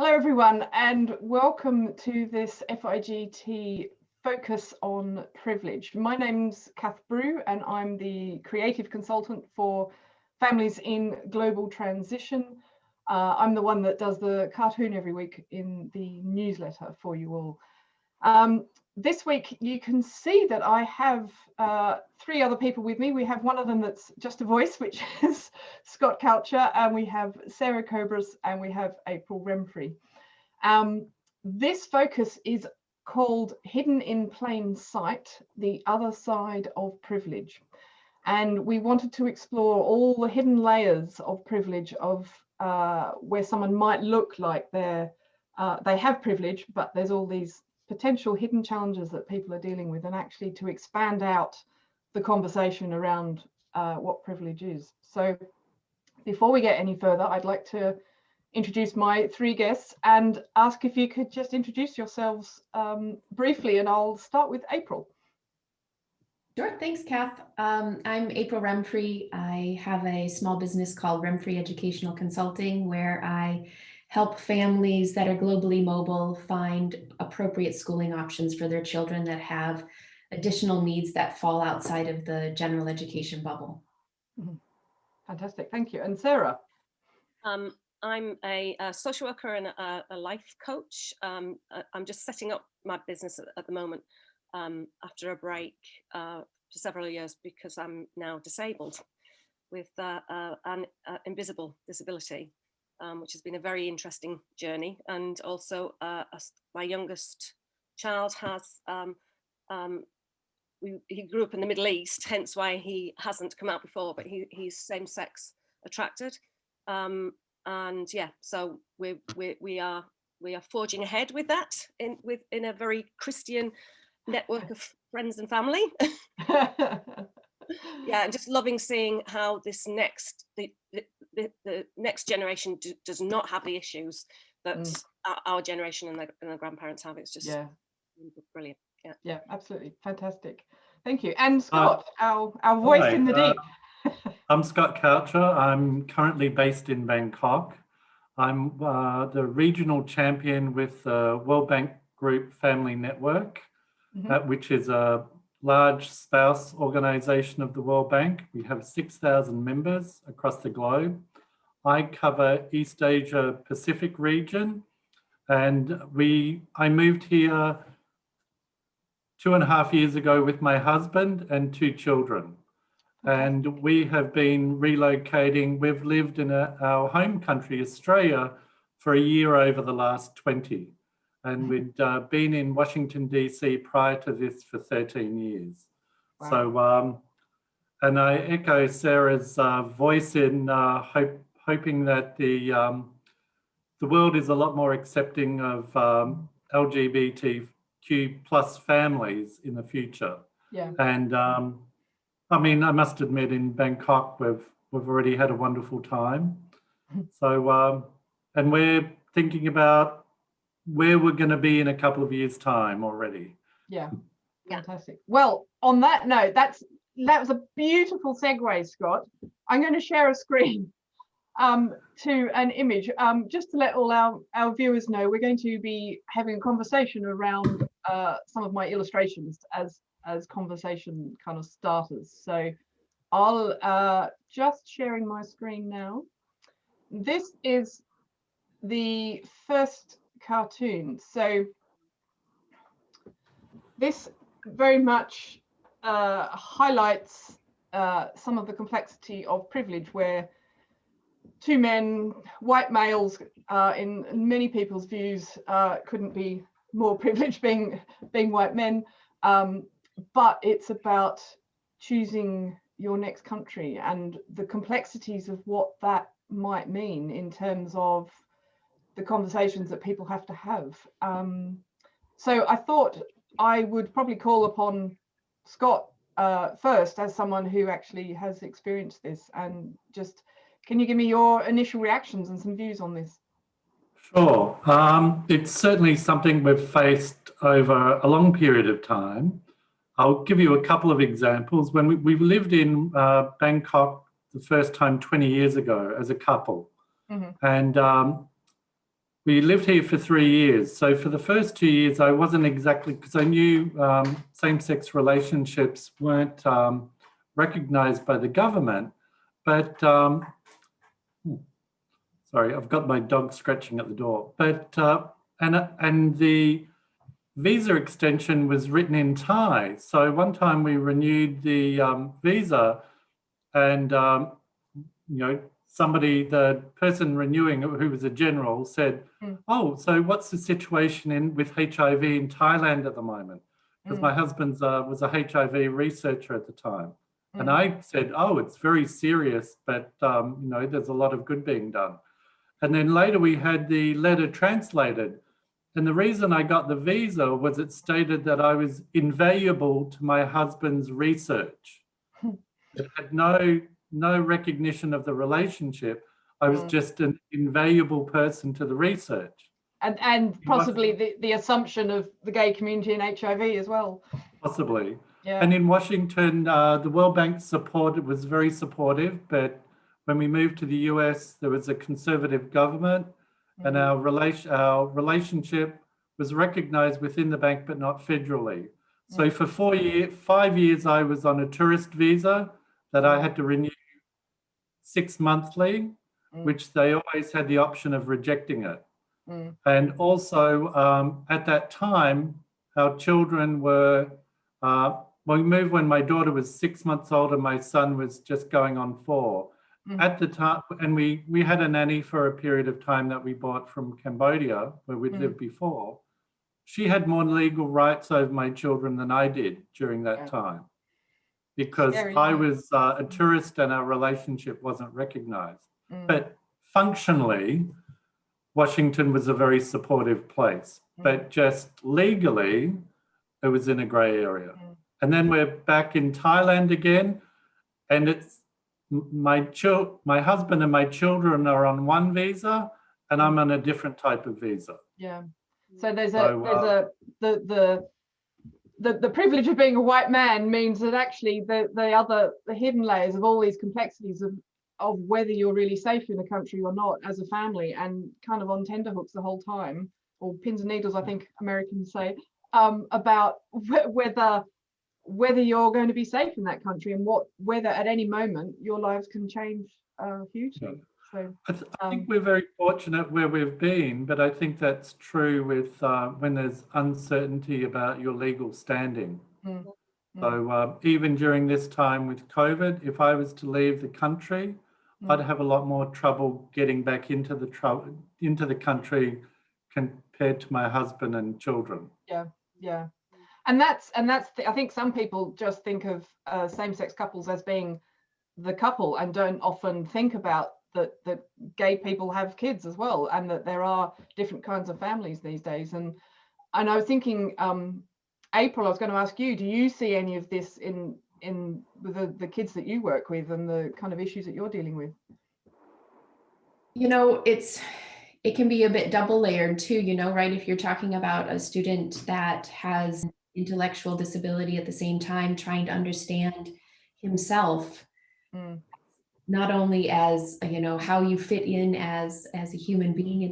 Hello everyone and welcome to this FIGT Focus on Privilege. My name's Cath Brew and I'm the creative consultant for families in global transition. I'm the one that does the cartoon every week in the newsletter for you all. This week you can see that I have three other people with me. We have one of them that's just a voice, which is Scott Cowcher, and we have Sarah Kobrus and we have April Remfrey. This focus is called Hidden in Plain Sight, the Other Side of Privilege. And we wanted to explore all the hidden layers of privilege of where someone might look like they have privilege, but there's all these potential hidden challenges that people are dealing with, and actually to expand out the conversation around what privilege is. So before we get any further, I'd like to introduce my three guests and ask if you could just introduce yourselves briefly, and I'll start with April. Sure, thanks, Cath. I'm April Remfrey. I have a small business called Remfrey Educational Consulting, where I help families that are globally mobile find appropriate schooling options for their children that have additional needs that fall outside of the general education bubble. Fantastic, thank you. And Sarah? I'm a social worker and a life coach. I'm just setting up my business at the moment after a break for several years because I'm now disabled with an invisible disability. Which has been a very interesting journey, and also my youngest child has he grew up in the Middle East, hence why he hasn't come out before, but he's same-sex attracted, and yeah, so we are forging ahead with that in a very Christian network of friends and family. Yeah, and just loving seeing how this the next generation does not have the issues that our generation and the grandparents have. It's just brilliant. Yeah, absolutely fantastic. Thank you. And Scott, our voice in the deep. I'm Scott Cowcher. I'm currently based in Bangkok. I'm the regional champion with the World Bank Group Family Network, which is a large spouse organisation of the World Bank. We have 6,000 members across the globe. I cover East Asia Pacific region, and I moved here 2.5 years ago with my husband and 2 children. And we have been relocating. We've lived in our home country, Australia, for a year over the last 20. And we'd been in Washington, D.C. prior to this for 13 years. Wow. So, and I echo Sarah's voice in hoping that the world is a lot more accepting of LGBTQ plus families in the future. Yeah. And I mean, I must admit, in Bangkok, we've already had a wonderful time. So, and we're thinking about where we're going to be in a couple of years' time already. Yeah, fantastic. Well, on that note, that was a beautiful segue, Scott. I'm going to share a screen to an image just to let all our viewers know we're going to be having a conversation around some of my illustrations as conversation kind of starters. So I'll just sharing my screen now. This is the first cartoon. So this very much highlights some of the complexity of privilege, where 2 men, white males, in many people's views, couldn't be more privileged being white men, but it's about choosing your next country and the complexities of what that might mean in terms of the conversations that people have to have. So I thought I would probably call upon Scott first, as someone who actually has experienced this, and just, can you give me your initial reactions and some views on this? Sure. It's certainly something we've faced over a long period of time. I'll give you a couple of examples. When we lived in Bangkok the first time 20 years ago as a couple, and we lived here for 3 years. So for the first 2 years, I wasn't exactly, because I knew same-sex relationships weren't recognised by the government. But, sorry, I've got my dog scratching at the door. But, and the visa extension was written in Thai. So one time we renewed the visa and, you know, the person renewing, who was a general, said, oh, so what's the situation with HIV in Thailand at the moment? Because my husband was a HIV researcher at the time. And I said, oh, it's very serious, but, you know, there's a lot of good being done. And then later we had the letter translated. And the reason I got the visa was it stated that I was invaluable to my husband's research. It had no recognition of the relationship. I was just an invaluable person to the research. And possibly the assumption of the gay community and HIV as well. Possibly. Yeah. And in Washington, the World Bank was very supportive, but when we moved to the US, there was a conservative government, and our relationship was recognized within the bank, but not federally. So for 5 years, I was on a tourist visa that I had to renew 6 monthly, which they always had the option of rejecting it. And also at that time, our children were, we moved when my daughter was 6 months old and my son was just going on 4. At the time, and we had a nanny for a period of time that we bought from Cambodia, where we'd lived before. She had more legal rights over my children than I did during that time, because I was a tourist and our relationship wasn't recognized. But functionally, Washington was a very supportive place, but just legally, it was in a grey area. And then we're back in Thailand again, and it's my husband and my children are on one visa, and I'm on a different type of visa. Yeah. So the privilege of being a white man means that actually the hidden layers of all these complexities of whether you're really safe in a country or not as a family, and kind of on tenterhooks the whole time, or pins and needles, I think Americans say, about whether you're going to be safe in that country, and whether at any moment your lives can change hugely. So I think we're very fortunate where we've been, but I think that's true with when there's uncertainty about your legal standing. So even during this time with COVID, if I was to leave the country, I'd have a lot more trouble getting back into the country compared to my husband and children. Yeah. And that's I think some people just think of same-sex couples as being the couple, and don't often think about that gay people have kids as well, and that there are different kinds of families these days. And I was thinking, April, I was going to ask you, do you see any of this in the kids that you work with and the kind of issues that you're dealing with? You know, it can be a bit double layered too, you know, right? If you're talking about a student that has intellectual disability at the same time, trying to understand himself, not only as, you know, how you fit in as a human being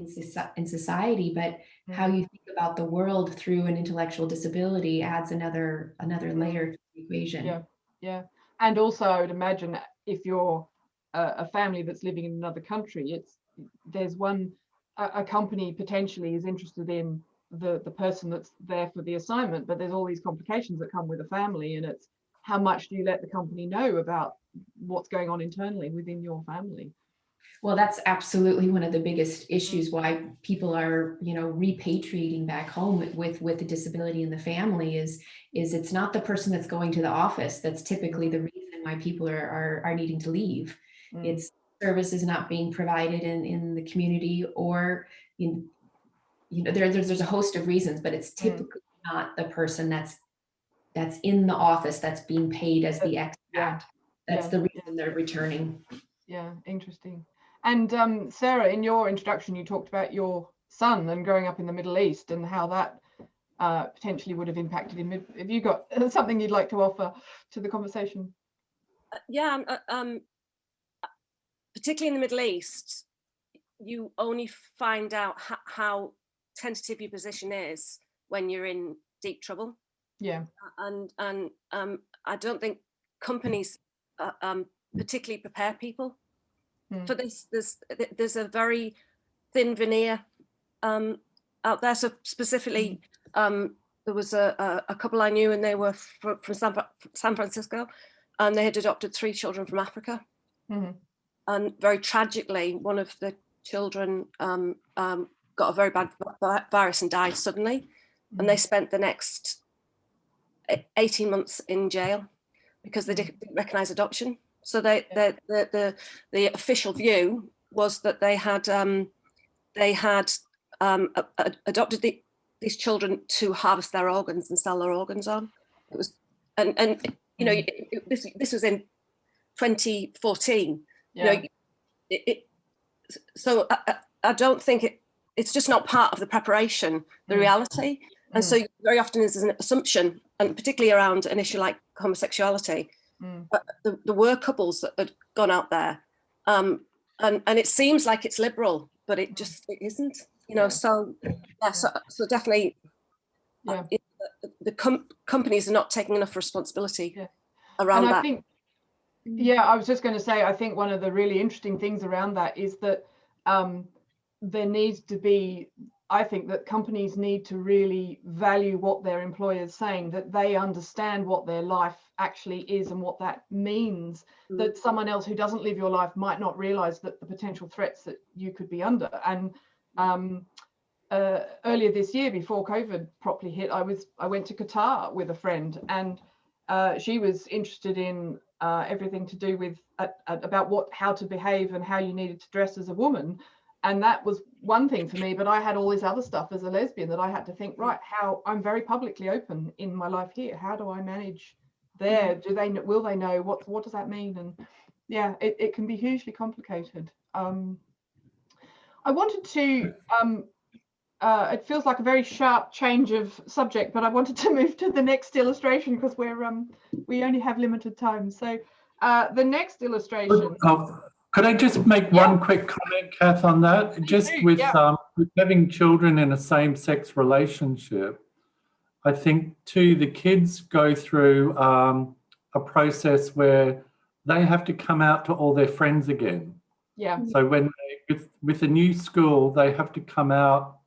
in society, but how you think about the world through an intellectual disability adds another layer to the equation. Yeah. And also, I would imagine if you're a family that's living in another country, there's a company potentially is interested in the person that's there for the assignment, but there's all these complications that come with a family, and it's how much do you let the company know about what's going on internally within your family? Well, that's absolutely one of the biggest issues why people are, you know, repatriating back home with a disability in the family is it's not the person that's going to the office that's typically the reason why people are needing to leave. It's services not being provided in the community, or you know, there's a host of reasons, but it's typically not the person that's in the office that's being paid as the expat. That's the reason they're returning. Yeah, interesting. And Sarah, in your introduction, you talked about your son and growing up in the Middle East and how that potentially would have impacted him. Have you got something you'd like to offer to the you only find out how tentative your position is when you're in deep trouble. Yeah. And I don't think companies particularly prepare people for this. There's a very thin veneer out there. So specifically, there was a couple I knew, and they were from San Francisco, and they had adopted 3 children from Africa. And very tragically, one of the children got a very bad virus and died suddenly. And they spent the next 18 months in jail because they didn't recognize adoption. So the official view was that they had adopted these children to harvest their organs and sell their organs on. It was, and you know, this was in 2014. Yeah. You know, so I don't think it's just not part of the prepreration, the reality. And so very often there's an assumption, and particularly around an issue like homosexuality, there were couples that had gone out there, and it seems like it's liberal, but it isn't, you know. So yeah, so definitely, the companies are not taking enough responsibility around that. I think, I was just going to say, I think one of the really interesting things around that is that there needs to be, I think that companies need to really value what their employers saying, that they understand what their life actually is and what that means, that someone else who doesn't live your life might not realize that the potential threats that you could be under. And earlier this year, before COVID properly hit, I went to Qatar with a friend, and she was interested in everything to do with about how to behave and how you needed to dress as a woman. And that was one thing for me, but I had all this other stuff as a lesbian that I had to think, right, how I'm very publicly open in my life here. How do I manage there? Will they know? What does that mean? And yeah, it can be hugely complicated. I wanted to, it feels like a very sharp change of subject, but I wanted to move to the next illustration because we only have limited time. So the next illustration. Could I just make one quick comment, Kath, on that? Just with having children in a same-sex relationship, I think too the kids go through a process where they have to come out to all their friends again. Yeah. So when with a new school, they have to come out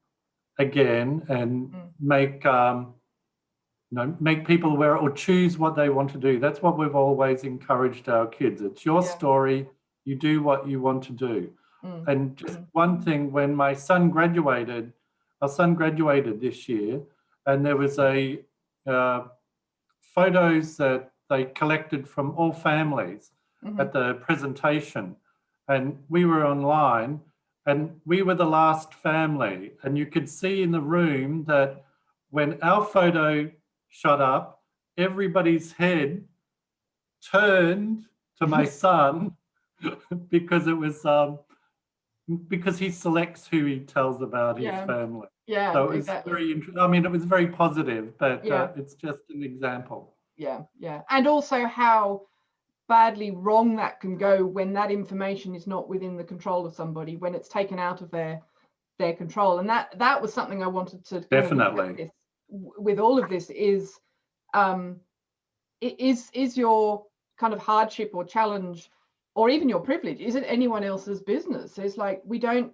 again and make people aware or choose what they want to do. That's what we've always encouraged our kids. It's your story. You do what you want to do. And just one thing, when our son graduated this year, and there was photos that they collected from all families at the presentation, and we were online, and we were the last family, and you could see in the room that when our photo shot up, everybody's head turned to my son because it was because he selects who he tells about his family. Yeah, so it was very interesting. I mean, it was very positive, but it's just an example. Yeah. And also how badly wrong that can go when that information is not within the control of somebody, when it's taken out of their control. And that was something I wanted to definitely with all of this is your kind of hardship or challenge, or even your privilege, is it anyone else's business? It's like we don't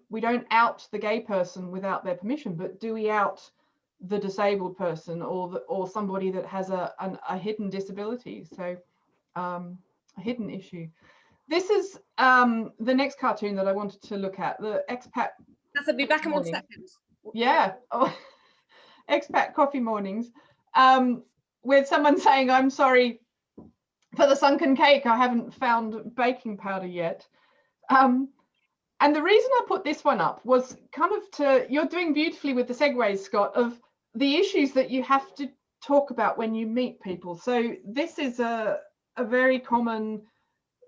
out the gay person without their permission, but do we out the disabled person or somebody that has a hidden disability? So a hidden issue. This is the next cartoon that I wanted to look at, the expat. I'll be back in 1 second. Yeah, expat coffee mornings, with someone saying, "I'm sorry for the sunken cake, I haven't found baking powder yet." And the reason I put this one up was kind of you're doing beautifully with the segues, Scott, of the issues that you have to talk about when you meet people. So this is a very common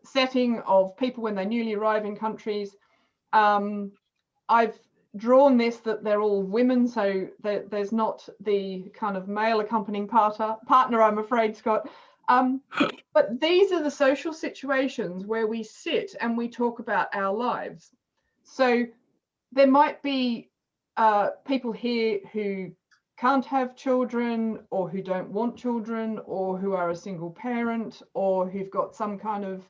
setting of people when they newly arrive in countries. I've drawn this that they're all women, so there's not the kind of male accompanying partner, I'm afraid, Scott. But these are the social situations where we sit and we talk about our lives. So there might be people here who can't have children, or who don't want children, or who are a single parent, or who've got some kind of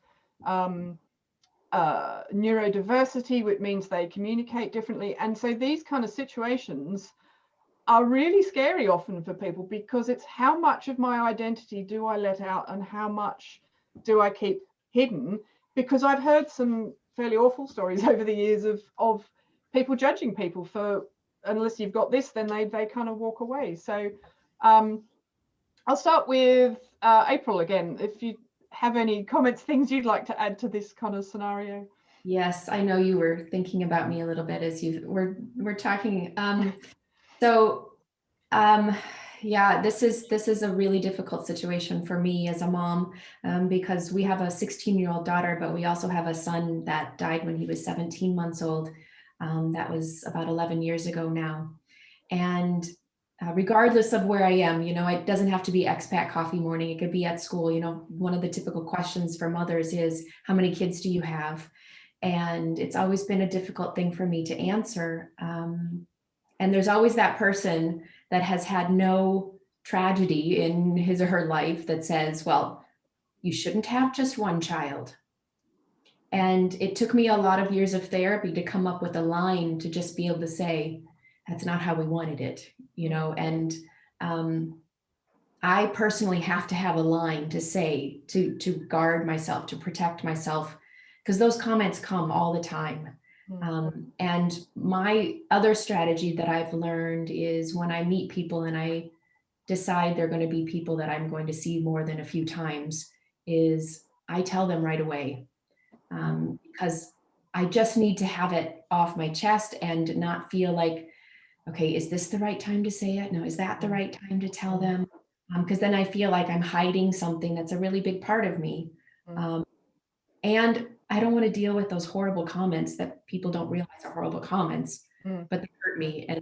neurodiversity, which means they communicate differently. And so these kind of situations are really scary often for people, because it's how much of my identity do I let out and how much do I keep hidden? Because I've heard some fairly awful stories over the years of people judging people for, unless you've got this, then they kind of walk away. So I'll start with April again, if you have any comments, things you'd like to add to this kind of scenario. Yes, I know you were thinking about me a little bit as you were talking. Yeah, this is a really difficult situation for me as a mom, because we have a 16-year-old daughter, but we also have a son that died when he was 17 months old. That was about 11 years ago now. And regardless of where I am, you know, it doesn't have to be expat coffee morning. It could be at school. You know, one of the typical questions for mothers is, how many kids do you have? And it's always been a difficult thing for me to answer. And there's always that person that has had no tragedy in his or her life that says, well, you shouldn't have just one child. And it took me a lot of years of therapy to come up with a line to just be able to say, that's not how we wanted it, you know. And I personally have to have a line to say, to guard myself, to protect myself, because those comments come all the time. And my other strategy that I've learned is, when I meet people and I decide they're going to be people that I'm going to see more than a few times, is I tell them right away, because I just need to have it off my chest and not feel like, okay, is this the right time to say it? No, is that the right time to tell them? Because then I feel like I'm hiding something that's a really big part of me. And I don't want to deal with those horrible comments that people don't realize are horrible comments, but they hurt me. And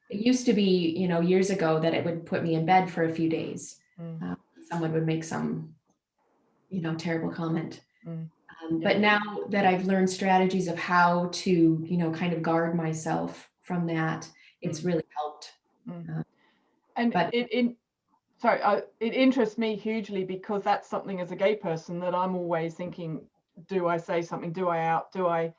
it used to be, you know, years ago, that it would put me in bed for a few days. Someone would make some, you know, terrible comment. But now that I've learned strategies of how to, you know, kind of guard myself from that, it's really helped. It interests me hugely, because that's something as a gay person that I'm always thinking, do I say something? Do I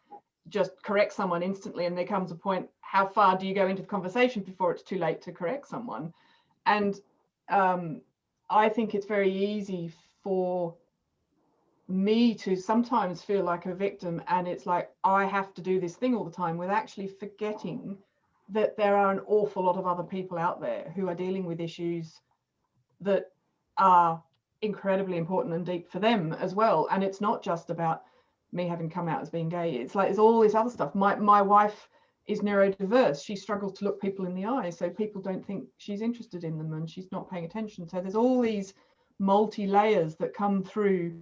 just correct someone instantly? And there comes a point, how far do you go into the conversation before it's too late to correct someone? And I think it's very easy for me to sometimes feel like a victim, and it's like I have to do this thing all the time, with actually forgetting that there are an awful lot of other people out there who are dealing with issues that are incredibly important and deep for them as well. And it's not just about me having come out as being gay. It's like, it's all this other stuff. My wife is neurodiverse. She struggles to look people in the eye, so people don't think she's interested in them and she's not paying attention. So there's all these multi-layers that come through,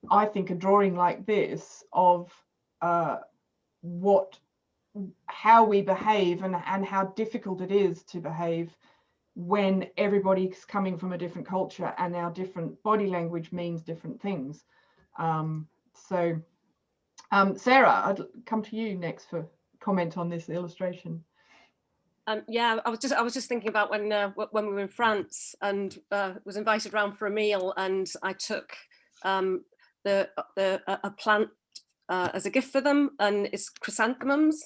I think, a drawing like this of how we behave and how difficult it is to behave when everybody's coming from a different culture and our different body language means different things. Sarah, I'd come to you next for comment on this illustration. Yeah, I was just thinking about when we were in France and was invited round for a meal, and I took a plant as a gift for them, and it's chrysanthemums.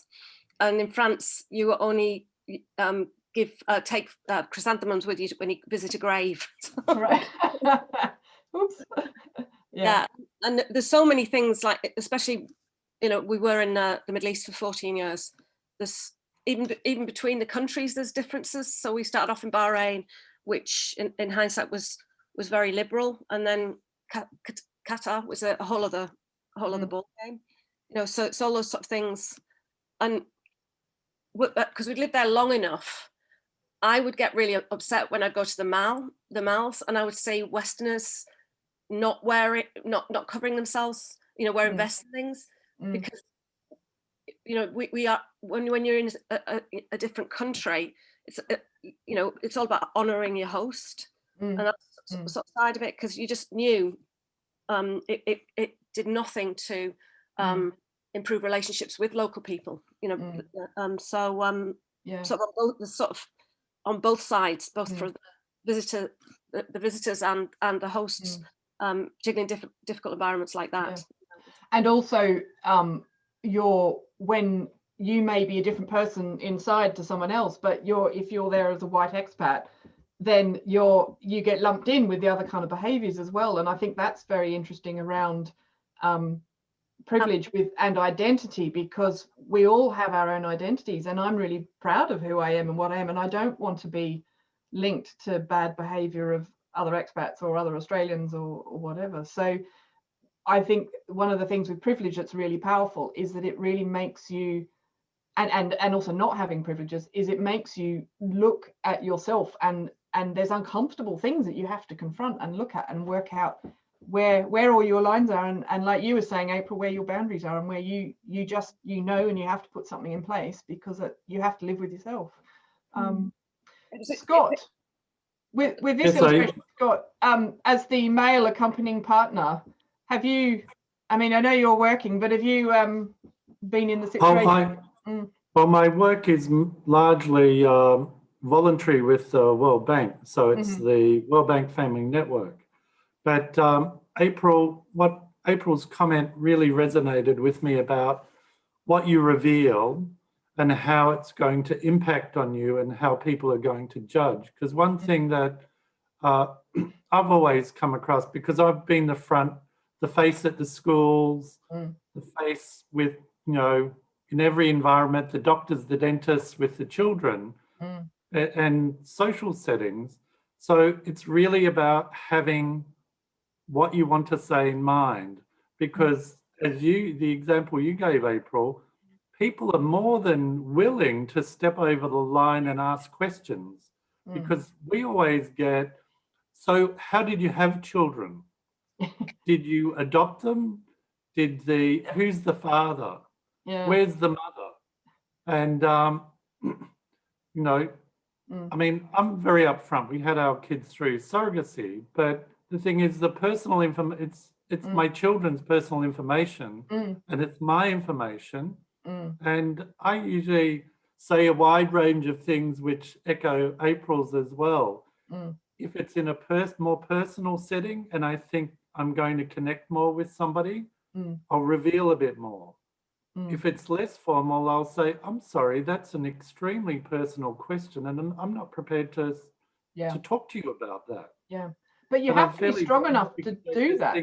And in France, you only take chrysanthemums with you when you visit a grave. Right. Oops. Yeah, and there's so many things, like, especially, you know, we were in the Middle East for 14 years. There's even between the countries, there's differences. So we started off in Bahrain, which in hindsight was very liberal, and then Qatar was a whole other ball game. You know, so it's all those sort of things, and because we'd lived there long enough, I would get really upset when I'd go to the malls, and I would see Westerners not covering themselves, you know, wearing vests and things, because, you know, we are, when you're in a different country, it's you know, it's all about honoring your host, and that's sort of side of it, because you just knew it did nothing to improve relationships with local people. you know, Yeah. sort of on both sides, both for the visitors and the hosts, particularly in difficult environments like that. Yeah. And also, when you may be a different person inside to someone else, but if you're there as a white expat, then you get lumped in with the other kind of behaviors as well. And I think that's very interesting around privilege and identity, because we all have our own identities, and I'm really proud of who I am and what I am, and I don't want to be linked to bad behavior of other expats or other Australians or whatever. So I think one of the things with privilege that's really powerful is that it really makes you, and also not having privileges, is it makes you look at yourself, and there's uncomfortable things that you have to confront and look at and work out where all your lines are, and like you were saying, April, where your boundaries are, and where you just and you have to put something in place because you have to live with yourself. Scott, with this illustration, Scott, as the male accompanying partner, have you, I mean, I know you're working, but have you been in the situation? Well, my work is largely voluntary with the World Bank, so it's the World Bank Family Network. But April's comment really resonated with me about what you reveal and how it's going to impact on you and how people are going to judge. Because one thing that I've always come across, because I've been the face at the schools, the face with, in every environment, the doctors, the dentists, with the children, and social settings. So it's really about having what you want to say in mind, because the example you gave, April, people are more than willing to step over the line and ask questions, because we always get, so how did you have children? Did you adopt them? Who's the father? Yeah. Where's the mother? And, I mean, I'm very upfront. We had our kids through surrogacy, but the thing is, the personal information, it's my children's personal information, and it's my information. And I usually say a wide range of things which echo April's as well. If it's in a more personal setting and I think I'm going to connect more with somebody, I'll reveal a bit more. If it's less formal, I'll say, I'm sorry, that's an extremely personal question, and I'm not prepared to talk to you about that. Yeah. But you have to be strong enough to do that.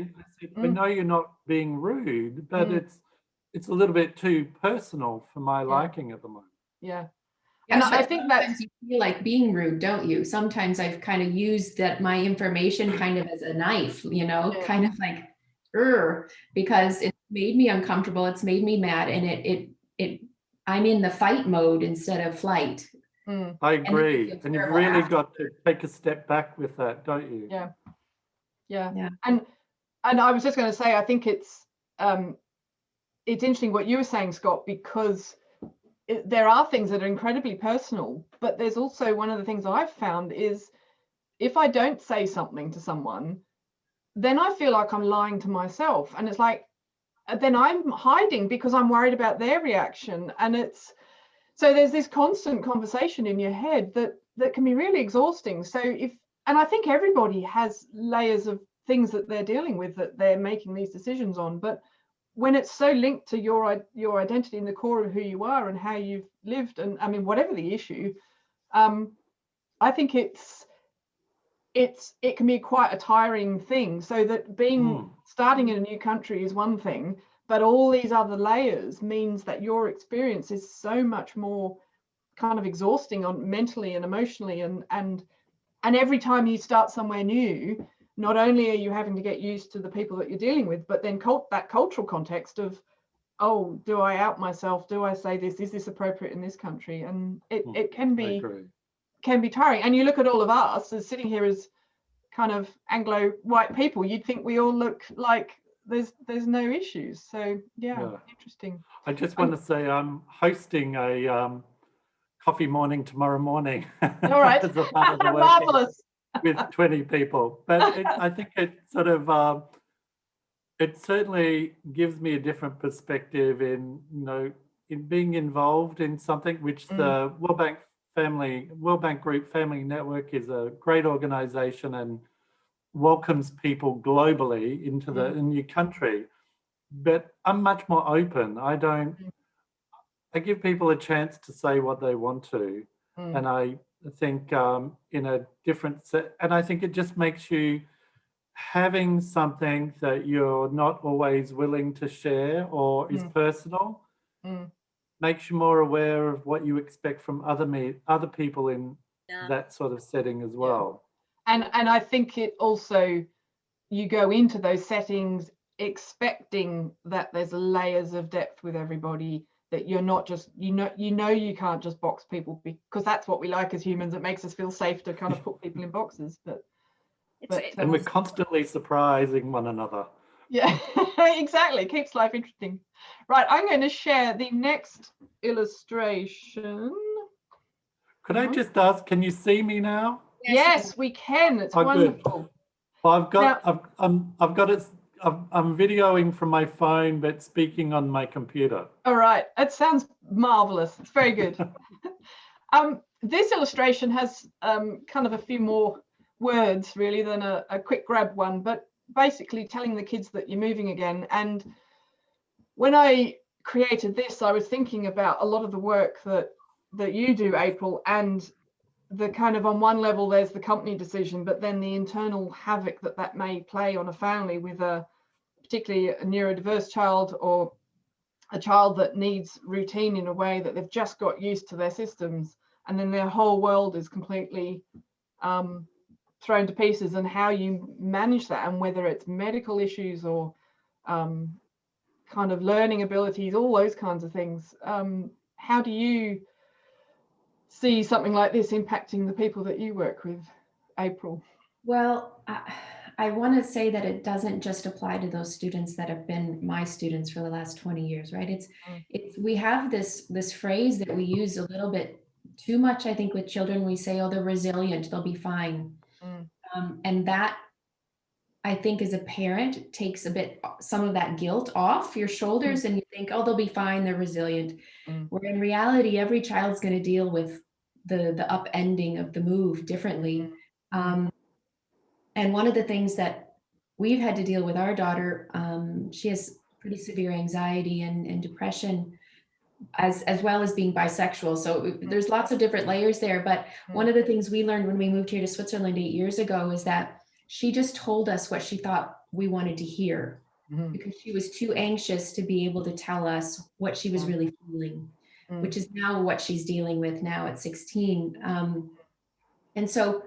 I know you're not being rude, but it's a little bit too personal for my liking at the moment. Yeah. And I think that you feel like being rude, don't you? Sometimes I've kind of used my information kind of as a knife, kind of like, because it's made me uncomfortable. It's made me mad, and I'm in the fight mode instead of flight. I agree. And you've really got to take a step back with that, don't you? Yeah. And I was just going to say, I think it's interesting what you were saying, Scott, because there are things that are incredibly personal, but there's also, one of the things I've found is, if I don't say something to someone, then I feel like I'm lying to myself, and it's like, then I'm hiding because I'm worried about their reaction. And so there's this constant conversation in your head that can be really exhausting. So and I think everybody has layers of things that they're dealing with, that they're making these decisions on, but when it's so linked to your identity and the core of who you are and how you've lived, and I mean, whatever the issue, I think it can be quite a tiring thing. So that starting in a new country is one thing, but all these other layers means that your experience is so much more kind of exhausting mentally and emotionally, and every time you start somewhere new, not only are you having to get used to the people that you're dealing with, but then that cultural context of, oh, do I out myself? Do I say this? Is this appropriate in this country? And it can be tiring. And you look at all of us as sitting here as kind of Anglo white people, you'd think we all look like there's no issues. So yeah. Interesting. I just want to say I'm hosting a coffee morning tomorrow morning. All right. As a part of the marvelous. With 20 people, but I think it sort of it certainly gives me a different perspective in in being involved in something which the World Bank Group Family Network is a great organization and welcomes people globally into the new country. But I'm much more open. I give people a chance to say what they want to. And I think in a different set, and I think it just makes you having something that you're not always willing to share or is personal, makes you more aware of what you expect from other people in that sort of setting as well. And I think it also, you go into those settings expecting that there's layers of depth with everybody, that you're not just, you can't just box people, because that's what we like as humans. It makes us feel safe to kind of put people in boxes, and we're constantly surprising one another. Yeah, exactly. Keeps life interesting. Right, I'm going to share the next illustration. Could I just ask, can you see me now? Yes, we can. It's wonderful. Good. Well, I've got it. I'm videoing from my phone, but speaking on my computer. All right, it sounds marvelous. It's very good. This illustration has kind of a few more words really than a quick grab one, but basically telling the kids that you're moving again. And when I created this, I was thinking about a lot of the work that you do, April, and the kind of, on one level there's the company decision, but then the internal havoc that may play on a family with particularly a neurodiverse child, or a child that needs routine in a way that they've just got used to their systems, and then their whole world is completely thrown to pieces, and how you manage that, and whether it's medical issues or kind of learning abilities, all those kinds of things. How do you see something like this impacting the people that you work with, April? Well, I want to say that it doesn't just apply to those students that have been my students for the last 20 years, right? It's we have this phrase that we use a little bit too much, I think, with children. We say, oh, they're resilient, they'll be fine. And that, I think, as a parent, takes some of that guilt off your shoulders, and you think, oh, they'll be fine, they're resilient. Where in reality, every child's going to deal with the upending of the move differently. And one of the things that we've had to deal with our daughter, she has pretty severe anxiety and depression, as well as being bisexual. So there's lots of different layers there. But one of the things we learned when we moved here to Switzerland 8 years ago is that she just told us what she thought we wanted to hear, because she was too anxious to be able to tell us what she was really feeling, which is now what she's dealing with now at 16. And so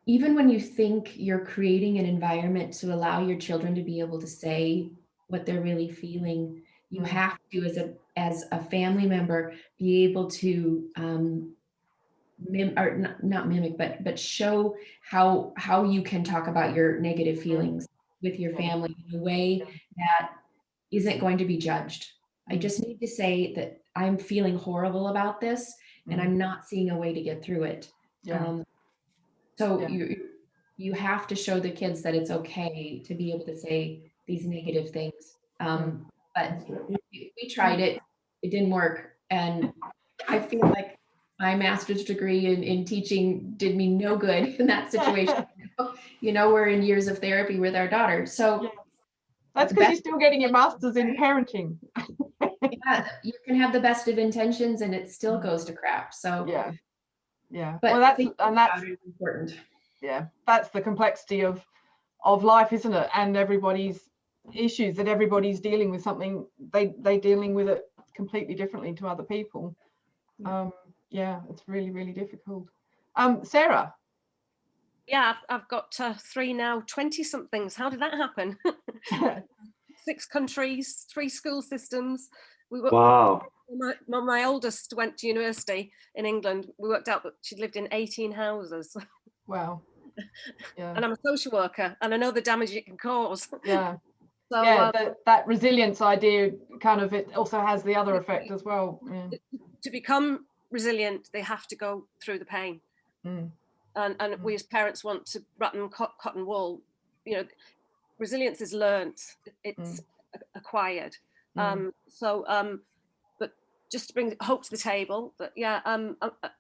even when you think you're creating an environment to allow your children to be able to say what they're really feeling, you have to, as a family member, be able to not mimic, but show how you can talk about your negative feelings with your family in a way that isn't going to be judged. I just need to say that I'm feeling horrible about this, and I'm not seeing a way to get through it. You have to show the kids that it's okay to be able to say these negative things. But we tried it, it didn't work. And I feel like my master's degree in teaching did me no good in that situation. We're in years of therapy with our daughter. So that's because you're still getting your master's in parenting. Yeah, you can have the best of intentions and it still goes to crap. So yeah. But Well, that's important. Yeah, that's the complexity of life, isn't it? And everybody's issues, that everybody's dealing with something, they dealing with it completely differently to other people. Yeah, it's really, really difficult. Sarah? Yeah, I've got 3 now 20-somethings. How did that happen? 6 countries, 3 school systems. Wow. My oldest went to university in England. We worked out that she'd lived in 18 houses. Wow. Yeah. And I'm a social worker, and I know the damage it can cause. Yeah. So that resilience idea kind of, it also has the other effect as well. Yeah. To become resilient, they have to go through the pain. And we as parents want to button cotton wool. Resilience is learnt, it's acquired. But just to bring hope to the table. But yeah,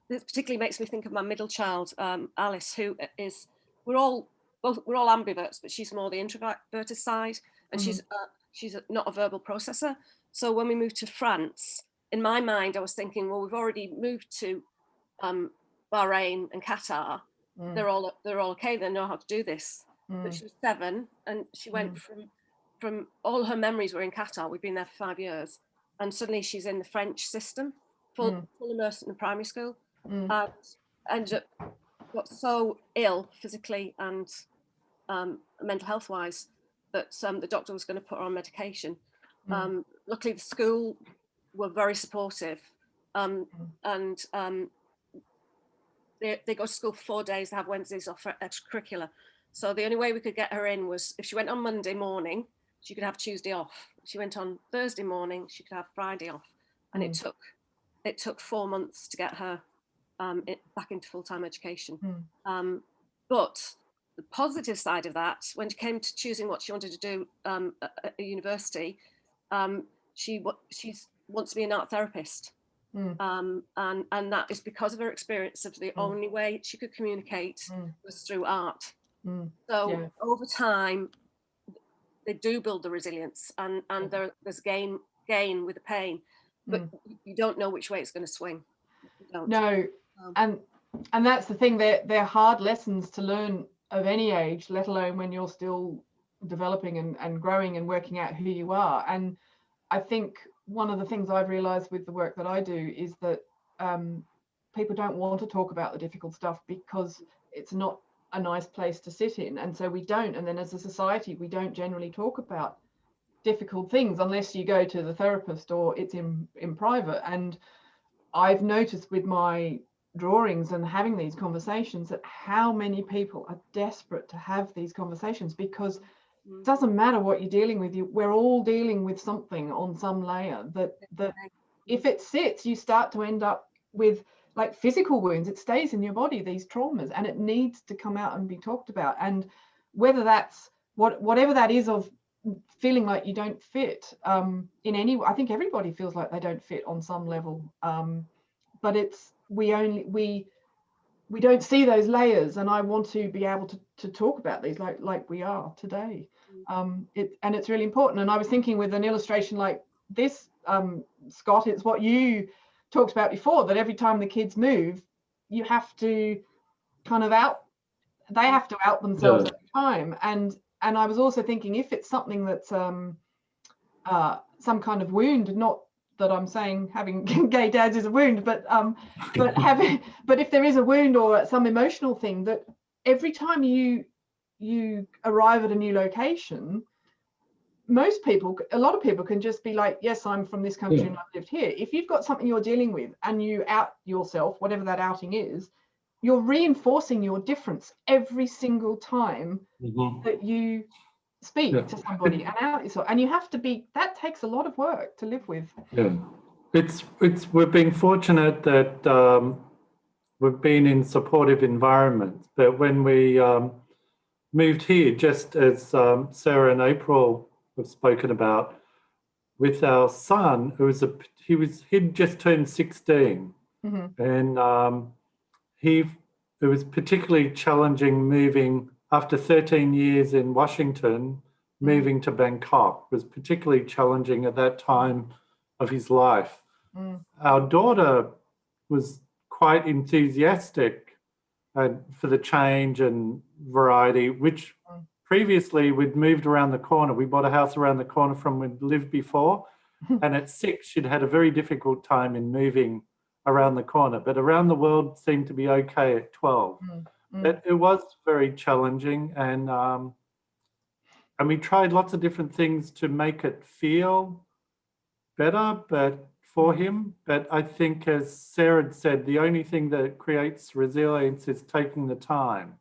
this particularly makes me think of my middle child, Alice, who is, we're all ambiverts, but she's more the introverted side, and she's not a verbal processor. So when we moved to France, in my mind, I was thinking, well, we've already moved to Bahrain and Qatar. They're all okay. They know how to do this. But she was 7, and she went from all her memories were in Qatar. We've been there for 5 years, and suddenly she's in the French system, full immersed in the primary school, and ended up got so ill physically and mental health wise that the doctor was going to put her on medication. Luckily, the school were very supportive, and they go to school for 4 days. They have Wednesdays off for extracurricular. So the only way we could get her in was if she went on Monday morning, she could have Tuesday off. If she went on Thursday morning, she could have Friday off. And it took 4 months to get her back into full-time education. But the positive side of that, when it came to choosing what she wanted to do at a university, she wants to be an art therapist. And that is because of her experience of the only way she could communicate was through art. So over time, they do build the resilience, and there's gain with the pain, but you don't know which way it's going to swing. No, and that's the thing. They're hard lessons to learn of any age, let alone when you're still developing and growing and working out who you are. And I think one of the things I've realized with the work that I do is that people don't want to talk about the difficult stuff because it's not a nice place to sit in, and so we don't. And then as a society, we don't generally talk about difficult things unless you go to the therapist or it's in private. And I've noticed with my drawings and having these conversations that how many people are desperate to have these conversations, because it doesn't matter what you're dealing with, we're all dealing with something on some layer that if it sits, you start to end up with like physical wounds. It stays in your body, these traumas, and it needs to come out and be talked about. And whether that's whatever that is of feeling like you don't fit in any, I think everybody feels like they don't fit on some level, but it's we don't see those layers, and I want to be able to talk about these like we are today. And it's really important. And I was thinking with an illustration like this, Scott, it's what you talked about before, that every time the kids move, you have to kind of they have to out themselves every time. And I was also thinking, if it's something that's some kind of wound, not that I'm saying having gay dads is a wound, but if there is a wound or some emotional thing, that every time you arrive at a new location, a lot of people can just be like, yes, I'm from this country and I've lived here. If you've got something you're dealing with and you out yourself, whatever that outing is, you're reinforcing your difference every single time that you speak to somebody and out yourself. And you have to that takes a lot of work to live with. We've been fortunate that we've been in supportive environments, but when we moved here, just as Sarah and April have spoken about, with our son, he'd just turned 16, and it was particularly challenging moving after 13 years in Washington. Moving to Bangkok was particularly challenging at that time of his life. Our daughter was quite enthusiastic for the change and variety, which previously we'd moved around the corner. We bought a house around the corner from where we'd lived before. And at 6, she'd had a very difficult time in moving around the corner, but around the world seemed to be okay at 12. But it was very challenging, and we tried lots of different things to make it feel better, but for him. But I think, as Sarah had said, the only thing that creates resilience is taking the time.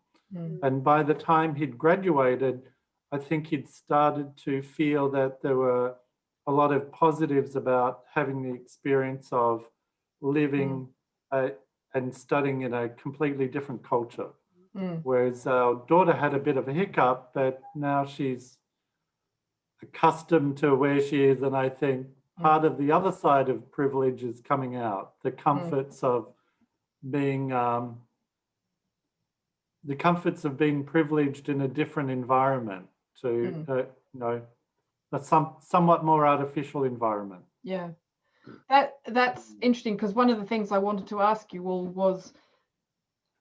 And by the time he'd graduated, I think he'd started to feel that there were a lot of positives about having the experience of living and studying in a completely different culture. Whereas our daughter had a bit of a hiccup, but now she's accustomed to where she is, and I think part of the other side of privilege is coming out, the comforts of being privileged in a different environment to you know, a somewhat more artificial environment. Yeah, that's interesting, because one of the things I wanted to ask you all was,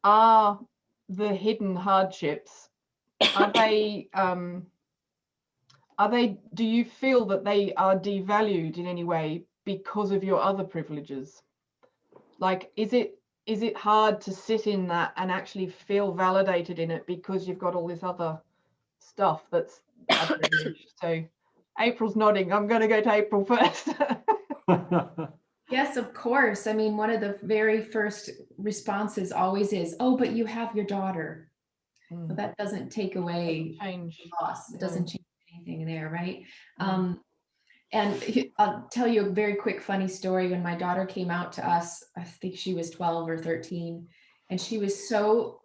are the hidden hardships, are they do you feel that they are devalued in any way because of your other privileges? Like, is it hard to sit in that and actually feel validated in it because you've got all this other stuff that's a privilege? So April's nodding. I'm going to go to April first. Yes, of course. I mean, one of the very first responses always is, oh, but you have your daughter. But that doesn't take away change loss. It doesn't change anything there, right? And I'll tell you a very quick funny story. When my daughter came out to us, I think she was 12 or 13, and she was so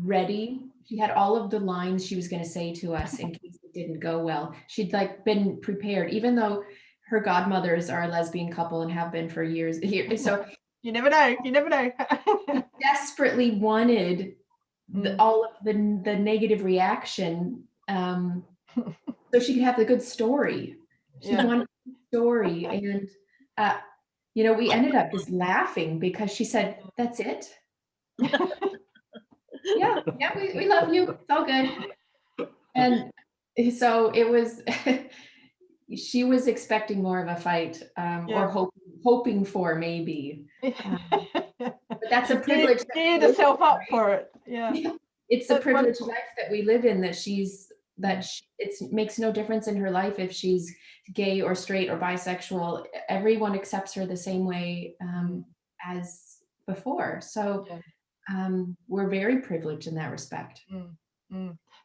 ready. She had all of the lines she was going to say to us in case it didn't go well. She'd like been prepared, even though her godmothers are a lesbian couple and have been for years. So you never know. You never know. Desperately wanted all of the negative reaction, so she could have the good story. She wanted a story, and you know, we ended up just laughing because she said, "That's it." yeah, we love you. It's all good. And so it was. She was expecting more of a fight, or hoping for maybe. But that's a privilege. Geared herself up for it. Yeah. It's a privileged life that we live in, it makes no difference in her life if she's gay or straight or bisexual. Everyone accepts her the same way as before. So we're very privileged in that respect.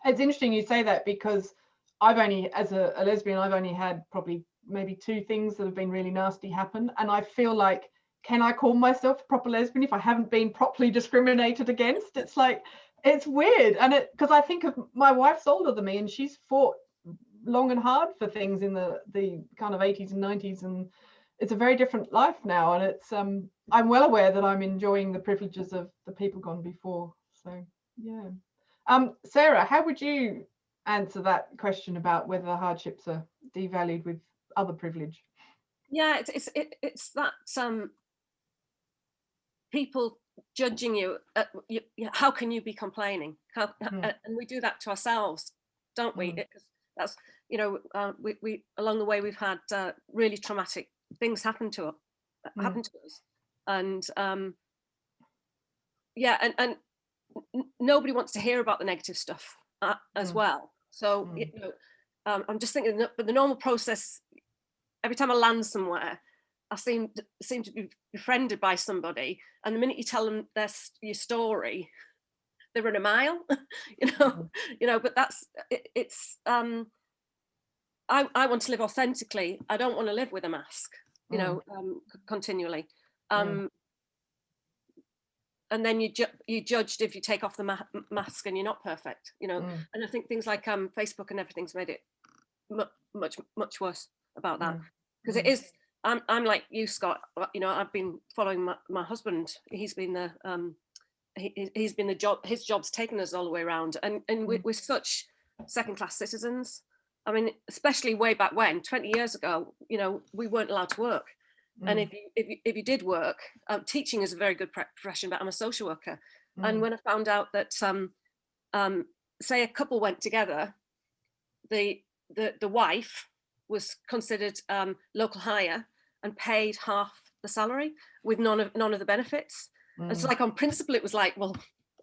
It's interesting you say that, because I've only, as a lesbian, I've only had probably maybe 2 things that have been really nasty happen. And I feel like, can I call myself a proper lesbian if I haven't been properly discriminated against? It's like, it's weird. And because I think of my wife's older than me, and she's fought long and hard for things in the kind of 80s and 90s, and it's a very different life now. And it's I'm well aware that I'm enjoying the privileges of the people gone before. So yeah. Sarah, how would you answer that question about whether the hardships are devalued with other privilege? Yeah, it's that people judging you, how can you be complaining? And we do that to ourselves, don't we? That's, you know, we along the way we've had really traumatic things happen to us, and and nobody wants to hear about the negative stuff as well. So you know, I'm just thinking that, but the normal process, every time I land somewhere, I seem to be befriended by somebody, and the minute you tell them your story, they run a mile. you know. But that's it's. I want to live authentically. I don't want to live with a mask, you know, continually. And then you're judged if you take off the mask and you're not perfect, you know. And I think things like Facebook and everything's made it much worse about that, because it is. I'm like you, Scott. You know, I've been following my husband. He's been he's been his job's taken us all the way around, and we're such second-class citizens. I mean, especially way back when, 20 years ago, you know, we weren't allowed to work. And if you did work, teaching is a very good profession, but I'm a social worker. And when I found out that say a couple went together, the wife was considered local hire and paid half the salary with none of the benefits. And so, like, on principle, it was like, well,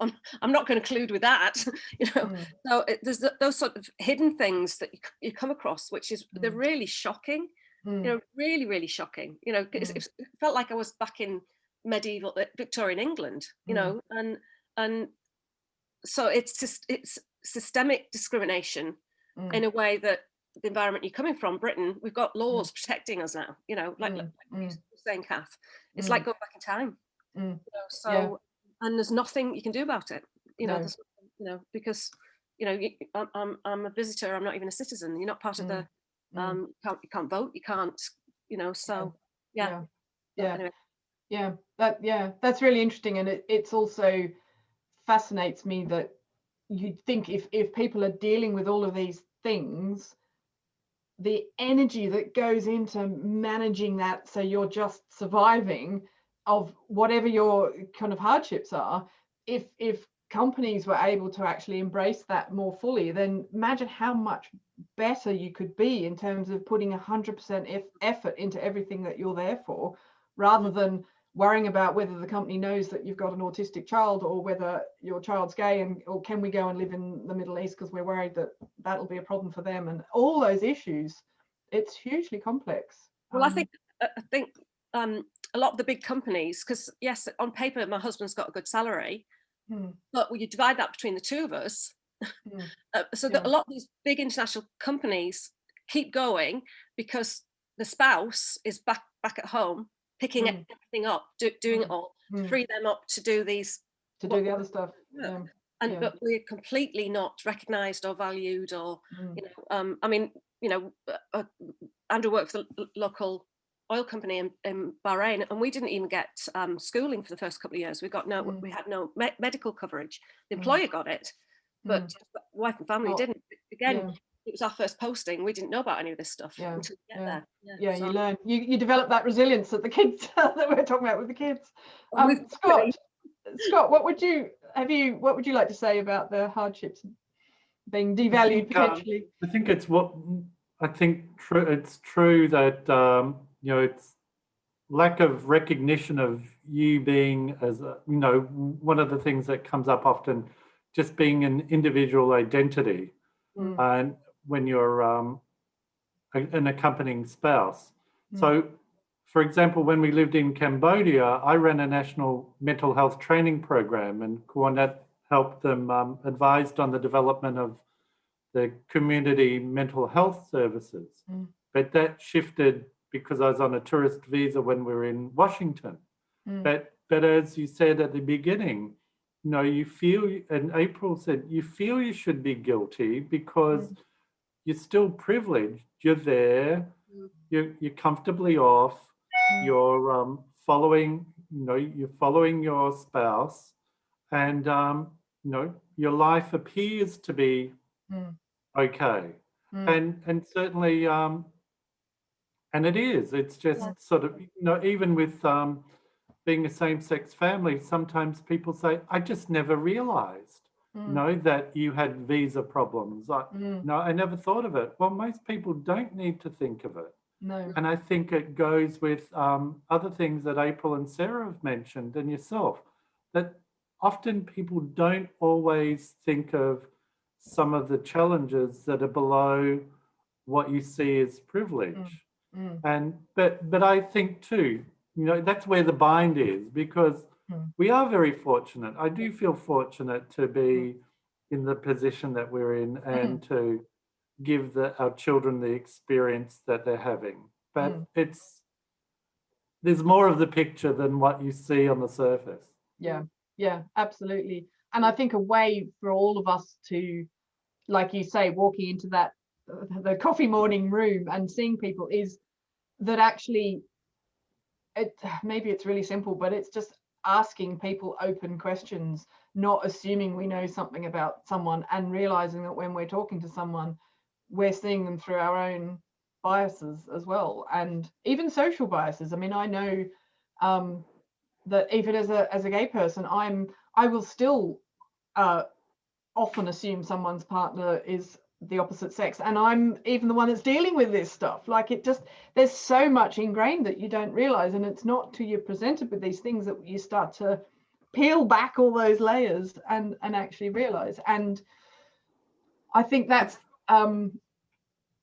I'm not going to collude with that, you know. So there's those sort of hidden things that you come across, which is they're really shocking. You know, really, really shocking. You know, it felt like I was back in medieval Victorian England. You know, and so it's systemic discrimination in a way that the environment you're coming from, Britain, we've got laws protecting us now. You know, like you were saying, Kath, it's like going back in time. You know, so and there's nothing you can do about it. You know, you know, because you know, I'm a visitor. I'm not even a citizen. You're not part of the. You can't vote. You can't you know, so yeah, But yeah, anyway. that's really interesting. And it's also fascinates me that you'd think if people are dealing with all of these things, the energy that goes into managing that, so you're just surviving of whatever your kind of hardships are, if companies were able to actually embrace that more fully, then imagine how much better you could be in terms of putting 100% effort into everything that you're there for, rather than worrying about whether the company knows that you've got an autistic child, or whether your child's gay, and or can we go and live in the Middle East because we're worried that that'll be a problem for them, and all those issues. It's hugely complex. Well, I think a lot of the big companies, because yes, on paper my husband's got a good salary, but when you divide that between the two of us, so that a lot of these big international companies keep going because the spouse is back at home picking everything up, doing it all, to free them up to do these, to do the other stuff. But we're completely not recognised or valued, or you know, I mean, you know, Andrew worked for the local oil company in Bahrain, and we didn't even get schooling for the first couple of years. We had no medical coverage. The employer got it, but wife and family didn't. Again, it was our first posting. We didn't know about any of this stuff until we get there. So you learn, you develop that resilience that the kids that we're talking about with the kids. Scott, what would you like to say about the hardships being devalued potentially? I think it's true that you know, it's lack of recognition of you being as a, you know, one of the things that comes up often, just being an individual identity, and when you're an accompanying spouse. So, for example, when we lived in Cambodia, I ran a national mental health training program, and Kwanat helped them, advised on the development of the community mental health services. But that shifted because I was on a tourist visa when we were in Washington. But as you said at the beginning, you know, you feel, and April said, you feel you should be guilty because you're still privileged. You're there, you're comfortably off, you're following, you know, you're following your spouse, and you know, your life appears to be okay, and certainly, and it is. It's just sort of, you know, even with being a same-sex family, sometimes people say, "I just never realised, you know, that you had visa problems. No, I never thought of it." Well, most people don't need to think of it. No. And I think it goes with other things that April and Sarah have mentioned, and yourself, that often people don't always think of some of the challenges that are below what you see as privilege. And but I think too, you know, that's where the bind is, because we are very fortunate. I do feel fortunate to be in the position that we're in, and to give our children the experience that they're having. But there's more of the picture than what you see on the surface. Yeah, absolutely. And I think a way for all of us to, like you say, walking into that the coffee morning room and seeing people, is that actually maybe it's really simple, but it's just asking people open questions, not assuming we know something about someone, and realizing that when we're talking to someone, we're seeing them through our own biases as well, and even social biases. I mean, I know that even as a gay person, I will still often assume someone's partner is the opposite sex, and I'm even the one that's dealing with this stuff. Like, it just, there's so much ingrained that you don't realize, and it's not till you're presented with these things that you start to peel back all those layers and actually realize. And I think that's I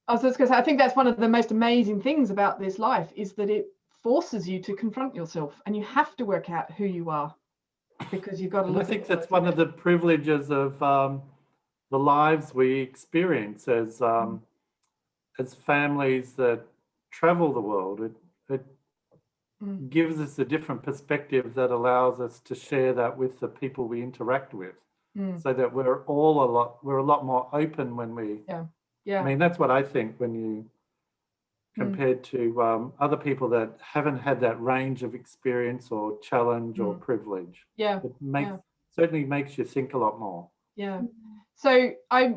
was just going to say, I think that's one of the most amazing things about this life, is that it forces you to confront yourself, and you have to work out who you are, because you've got to look. I think that's one of the privileges of the lives we experience as families that travel the world. It gives us a different perspective that allows us to share that with the people we interact with, so that we're a lot more open when we. I mean, that's what I think when you compared to other people that haven't had that range of experience or challenge or privilege. Yeah. It certainly makes you think a lot more. Yeah. So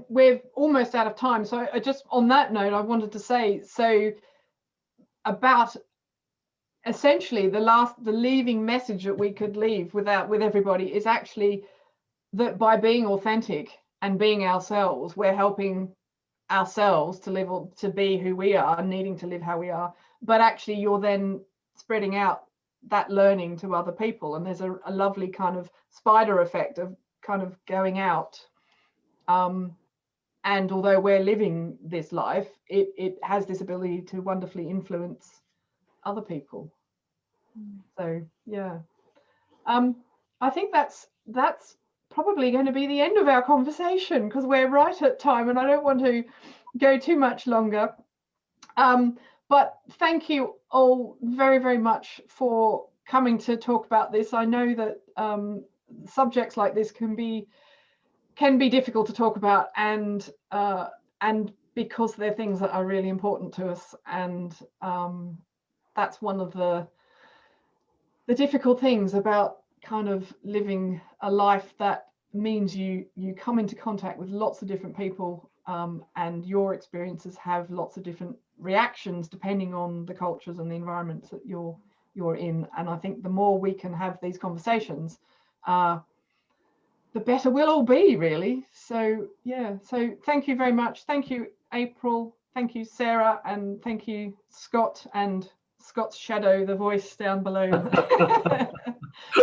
we're almost out of time. So I just, on that note, I wanted to say, so about essentially the leaving message that we could leave with everybody is actually that by being authentic and being ourselves, we're helping ourselves to live, or to be who we are, needing to live how we are. But actually you're then spreading out that learning to other people, and there's a lovely kind of spider effect of kind of going out. And although we're living this life, it has this ability to wonderfully influence other people. So yeah, I think that's probably going to be the end of our conversation, because we're right at time and I don't want to go too much longer. But thank you all very, very much for coming to talk about this. I know that subjects like this can be difficult to talk about, and because they're things that are really important to us, and that's one of the difficult things about kind of living a life that means you come into contact with lots of different people, and your experiences have lots of different reactions depending on the cultures and the environments that you're in. And I think the more we can have these conversations, the better we'll all be, really. So yeah, so thank you very much. Thank you, April. Thank you, Sarah, and thank you, Scott, and Scott's shadow, the voice down below.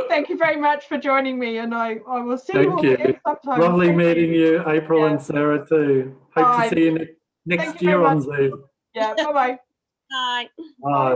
Thank you very much for joining me, and I will see you all again sometime. Lovely meeting you, April and Sarah too. Hope to see you next year on Zoom. Yeah, bye-bye. Bye. Bye.